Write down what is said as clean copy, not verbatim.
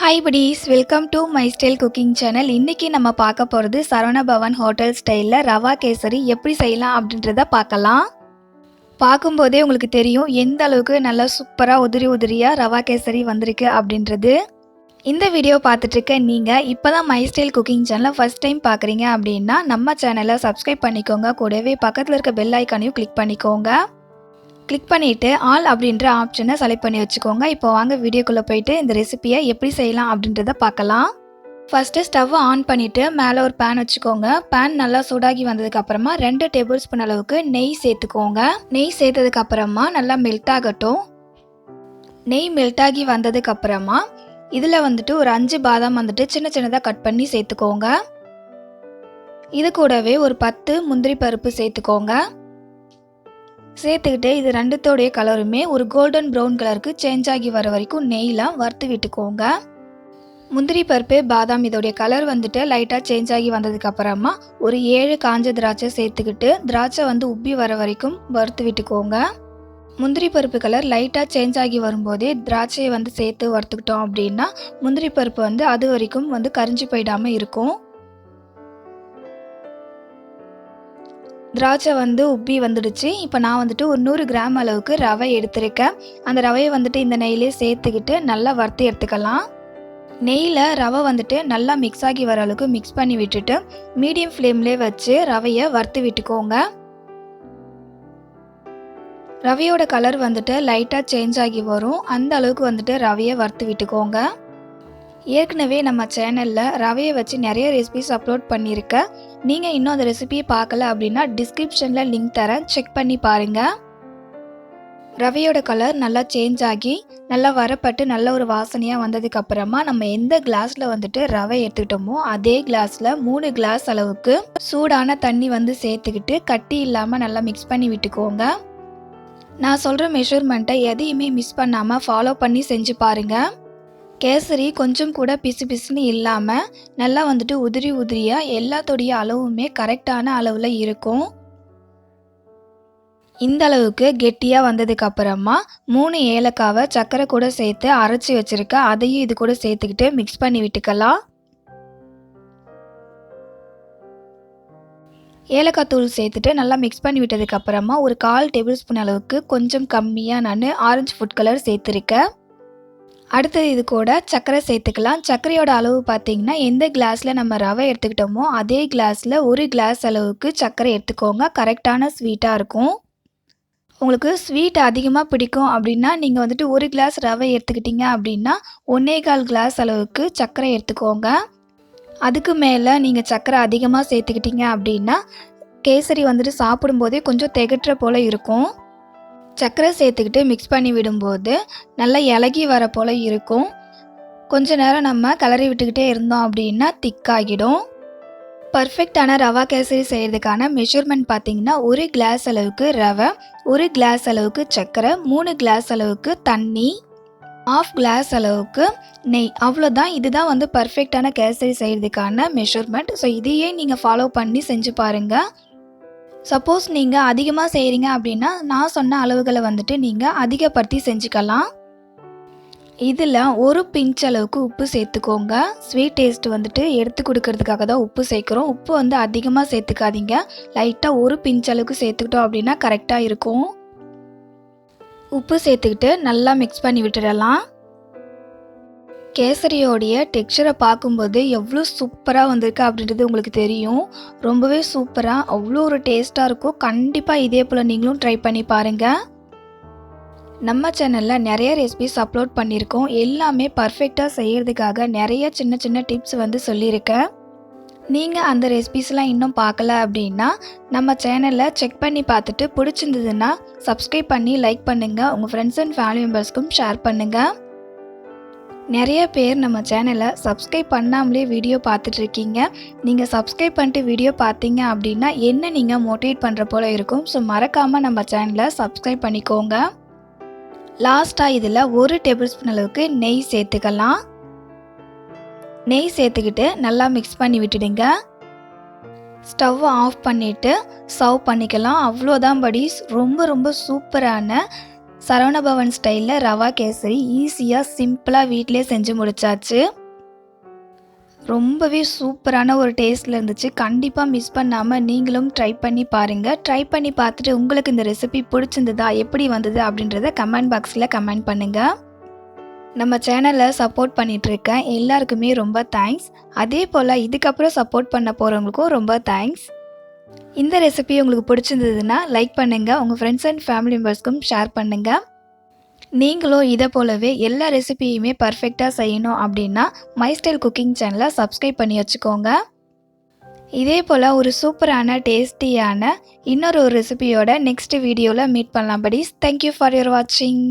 Hi buddies, welcome to my style cooking channel. இன்றைக்கி நம்ம பார்க்க போகிறது சரவண பவன் ஹோட்டல் ஸ்டைலில் ரவா கேசரி எப்படி செய்யலாம் அப்படின்றத பார்க்கலாம். பார்க்கும்போதே உங்களுக்கு தெரியும் எந்த அளவுக்கு நல்லா சூப்பராக உதிரியாக ரவா கேசரி வந்திருக்கு அப்படின்றது. இந்த வீடியோ பார்த்துட்ருக்க நீங்கள் இப்போ தான் மை ஸ்டைல் குக்கிங் சேனலை ஃபஸ்ட் டைம் பார்க்குறீங்க அப்படின்னா நம்ம சேனலை சப்ஸ்கிரைப் பண்ணிக்கோங்க. கூடவே பக்கத்தில் இருக்க பெல் ஐக்கானையும் கிளிக் பண்ணிக்கோங்க. கிளிக் பண்ணிவிட்டு ஆல் அப்படின்ற ஆப்ஷனை செலக்ட் பண்ணி வச்சுக்கோங்க. இப்போ வாங்க வீடியோக்குள்ளே போயிட்டு இந்த ரெசிபியை எப்படி செய்யலாம் அப்படின்றத பார்க்கலாம். ஃபஸ்ட்டு ஸ்டவ்வை ஆன் பண்ணிவிட்டு மேலே ஒரு பேன் வச்சுக்கோங்க. பேன் நல்லா சூடாகி வந்ததுக்கப்புறமா 2 டேபிள் ஸ்பூன் அளவுக்கு நெய் சேர்த்துக்கோங்க. நெய் சேர்த்ததுக்கப்புறமா நல்லா மெல்ட் ஆகட்டும். நெய் மெல்ட் ஆகி வந்ததுக்கப்புறமா இதில் வந்துட்டு ஒரு 5 பாதாம் வந்துட்டு சின்ன சின்னதாக கட் பண்ணி சேர்த்துக்கோங்க. இது கூடவே ஒரு 10 முந்திரி பருப்பு சேர்த்துக்கோங்க. சேர்த்துக்கிட்டு இது ரெண்டுத்தோடைய கலருமே ஒரு கோல்டன் ப்ரௌன் கலருக்கு சேஞ்ச் ஆகி வர வரைக்கும் நெய்யில் வறுத்து விட்டுக்கோங்க. முந்திரி பருப்பு பாதாம் இதோடைய கலர் வந்துட்டு லைட்டாக சேஞ்ச் ஆகி வந்ததுக்கப்புறமா ஒரு 7 காஞ்ச திராட்சை சேர்த்துக்கிட்டு திராட்சை உப்பி வர வரைக்கும் வறுத்து விட்டுக்கோங்க. முந்திரி பருப்பு கலர் லைட்டாக சேஞ்ச் ஆகி வரும்போதே திராட்சையை சேர்த்து வறுத்துக்கிட்டோம் அப்படின்னா முந்திரி பருப்பு அது வரைக்கும் கரிஞ்சு போயிடாமல் இருக்கும். திராட்சை உப்பி வந்துடுச்சு. இப்போ நான் ஒரு 100 கிராம் அளவுக்கு ரவை எடுத்திருக்கேன். அந்த ரவையை இந்த நெய்யிலே சேர்த்துக்கிட்டு நல்லா வறுத்து எடுத்துக்கலாம். நெய்யில் ரவை நல்லா மிக்ஸ் ஆகி வர அளவுக்கு மிக்ஸ் பண்ணி விட்டுட்டு மீடியம் ஃப்ளேம்லேயே வச்சு ரவையை வறுத்து விட்டுக்கோங்க. ரவையோட கலர் லைட்டாக சேஞ்ச் ஆகி வரும். அந்த அளவுக்கு ரவையை வறுத்து விட்டுக்கோங்க. ஏற்கனவே நம்ம சேனலில் ரவையை வச்சு நிறைய ரெசிபிஸ் அப்லோட் பண்ணியிருக்கேன். நீங்கள் இன்னும் அந்த ரெசிபியை பார்க்கல அப்படின்னா டிஸ்கிரிப்ஷனில் லிங்க் தரேன், செக் பண்ணி பாருங்கள். ரவையோட கலர் நல்லா சேஞ்ச் ஆகி நல்லா வரப்பட்டு நல்ல ஒரு வாசனையாக வந்ததுக்கப்புறமா நம்ம எந்த கிளாஸில் ரவை எடுத்துக்கிட்டோமோ அதே கிளாஸில் 3 கிளாஸ் அளவுக்கு சூடான தண்ணி சேர்த்துக்கிட்டு கட்டி இல்லாமல் நல்லா மிக்ஸ் பண்ணி விட்டுக்கோங்க. நான் சொல்கிற மெஷர்மெண்ட்டை எதையுமே மிஸ் பண்ணாமல் ஃபாலோ பண்ணி செஞ்சு பாருங்கள். கேசரி கொஞ்சம் கூட பிசு பிசுன்னு இல்லாமல் நல்லா உதிரியாக எல்லாத்தோடைய அளவுமே கரெக்டான அளவில் இருக்கும். இந்த அளவுக்கு கெட்டியாக வந்ததுக்கப்புறமா 3 ஏலக்காவை சர்க்கரை கூட சேர்த்து அரைச்சி வச்சுருக்க அதையும் இது கூட சேர்த்துக்கிட்டு மிக்ஸ் பண்ணி விட்டுக்கலாம். ஏலக்காய் தூள் சேர்த்துட்டு நல்லா மிக்ஸ் பண்ணி விட்டதுக்கப்புறமா ஒரு 1/4 டேபிள் ஸ்பூன் அளவுக்கு கொஞ்சம் கம்மியாக நான் ஆரஞ்சு ஃபுட் கலர் சேர்த்துருக்கேன். அடுத்தது இது கூட சர்க்கரை சேர்த்துக்கலாம். சர்க்கரையோட அளவு பார்த்திங்கன்னா எந்த கிளாஸில் நம்ம ரவை எடுத்துக்கிட்டோமோ அதே கிளாஸில் 1 கிளாஸ் அளவுக்கு சர்க்கரை எடுத்துக்கோங்க. கரெக்டான ஸ்வீட்டாக இருக்கும். உங்களுக்கு ஸ்வீட் அதிகமாக பிடிக்கும் அப்படின்னா நீங்கள் 1 கிளாஸ் ரவை எடுத்துக்கிட்டிங்க அப்படின்னா 1/4 கிளாஸ் அளவுக்கு சர்க்கரை எடுத்துக்கோங்க. அதுக்கு மேலே நீங்கள் சர்க்கரை அதிகமாக சேர்த்துக்கிட்டிங்க அப்படின்னா கேசரி சாப்பிடும்போதே கொஞ்சம் திகட்டுற போல் இருக்கும். சர்க்கரை சேர்த்துக்கிட்டு மிக்ஸ் பண்ணி விடும்போது நல்லா இலகி வர போல் இருக்கும். கொஞ்ச நேரம் நம்ம கிளறி விட்டுக்கிட்டே இருந்தோம் அப்படின்னா திக்காகிடும். பர்ஃபெக்டான ரவா கேசரி செய்கிறதுக்கான மெஷர்மெண்ட் பார்த்திங்கன்னா 1 கிளாஸ் அளவுக்கு ரவை, 1 கிளாஸ் அளவுக்கு சர்க்கரை, 3 கிளாஸ் அளவுக்கு தண்ணி, 1/2 கிளாஸ் அளவுக்கு நெய், அவ்வளோதான். இதுதான் பர்ஃபெக்டான கேசரி செய்கிறதுக்கான மெஷர்மெண்ட். ஸோ இதையே நீங்கள் ஃபாலோ பண்ணி செஞ்சு பாருங்கள். சப்போஸ் நீங்கள் அதிகமாக செய்கிறீங்க அப்படின்னா நான் சொன்ன அளவுகளை நீங்கள் அதிகப்படுத்தி செஞ்சுக்கலாம். இதில் ஒரு பிஞ்ச் அளவுக்கு உப்பு சேர்த்துக்கோங்க. ஸ்வீட் டேஸ்ட் எடுத்து கொடுக்கறதுக்காக தான் உப்பு சேர்க்குறோம். உப்பு அதிகமாக சேர்த்துக்காதீங்க. லைட்டாக ஒரு பிஞ்ச் அளவுக்கு சேர்த்துக்கிட்டோம் அப்படின்னா கரெக்டாக இருக்கும். உப்பு சேர்த்துக்கிட்டு நல்லா மிக்ஸ் பண்ணி விட்டுடலாம். கேசரியோடைய டெக்ஸ்சரை பார்க்கும்போது எவ்வளோ சூப்பராக வந்திருக்கு அப்படின்றது உங்களுக்கு தெரியும். ரொம்பவே சூப்பராக அவ்வளோ ஒரு டேஸ்ட்டாக இருக்கும். கண்டிப்பாக இதே போல் நீங்களும் ட்ரை பண்ணி பாருங்கள். நம்ம சேனலில் நிறைய ரெசிபிஸ் அப்லோட் பண்ணியிருக்கோம். எல்லாமே பர்ஃபெக்டாக செய்கிறதுக்காக நிறைய சின்ன சின்ன டிப்ஸ் சொல்லியிருக்கேன். நீங்கள் அந்த ரெசிபிஸ்லாம் இன்னும் பார்க்கல அப்படின்னா நம்ம சேனலில் செக் பண்ணி பார்த்துட்டு பிடிச்சிருந்ததுன்னா சப்ஸ்கிரைப் பண்ணி லைக் பண்ணுங்கள். உங்கள் ஃப்ரெண்ட்ஸ் அண்ட் ஃபேமிலி மெம்பர்ஸ்க்கும் ஷேர் பண்ணுங்கள். நிறைய பேர் நம்ம சேனலை சப்ஸ்கிரைப் பண்ணாமலே வீடியோ பார்த்துட்ருக்கீங்க. நீங்கள் சப்ஸ்கிரைப் பண்ணிட்டு வீடியோ பார்த்தீங்க அப்படின்னா என்ன நீங்கள் மோட்டிவேட் பண்ணுற போல் இருக்கும். ஸோ மறக்காமல் நம்ம சேனலை சப்ஸ்கிரைப் பண்ணிக்கோங்க. லாஸ்ட்டாக இதில் 1 டேபிள் ஸ்பூன் அளவுக்கு நெய் சேர்த்துக்கலாம். நெய் சேர்த்துக்கிட்டு நல்லா மிக்ஸ் பண்ணி விட்டுடுங்க. ஸ்டவ்வை ஆஃப் பண்ணிவிட்டு சர்வ் பண்ணிக்கலாம். அவ்வளோதான் buddies, ரொம்ப ரொம்ப சூப்பரான சரவண பவன் ஸ்டைலில் ரவா கேசரி ஈஸியாக சிம்பிளாக வீட்டிலே செஞ்சு முடிச்சாச்சு. ரொம்பவே சூப்பரான ஒரு டேஸ்ட்டில் இருந்துச்சு. கண்டிப்பாக மிஸ் பண்ணாமல் நீங்களும் ட்ரை பண்ணி பாருங்கள். ட்ரை பண்ணி பார்த்துட்டு உங்களுக்கு இந்த ரெசிபி பிடிச்சிருந்ததா, எப்படி வந்தது அப்படின்றத கமெண்ட் பாக்ஸில் கமெண்ட் பண்ணுங்கள். நம்ம சேனலில் சப்போர்ட் பண்ணிகிட்ருக்க எல்லாருக்குமே ரொம்ப தேங்க்ஸ். அதே போல் இதுக்கப்புறம் சப்போர்ட் பண்ண போகிறவங்களுக்கும் ரொம்ப தேங்க்ஸ். இந்த ரெசிபி உங்களுக்கு பிடிச்சிருந்ததுன்னா லைக் பண்ணுங்கள், உங்கள் ஃப்ரெண்ட்ஸ் அண்ட் ஃபேமிலி மெம்பர்ஸ்க்கும் ஷேர் பண்ணுங்கள். நீங்களும் இதை போலவே எல்லா ரெசிபியுமே பர்ஃபெக்டாக செய்யணும் அப்படின்னா மை ஸ்டைல் குக்கிங் சேனலை சப்ஸ்கிரைப் பண்ணி வச்சுக்கோங்க. இதே போல் ஒரு சூப்பரான டேஸ்டியான இன்னொரு ரெசிபியோட நெக்ஸ்ட் வீடியோவில் மீட் பண்ணலாம். படிஸ், தேங்க்யூ ஃபார் யுவர் வாட்சிங்.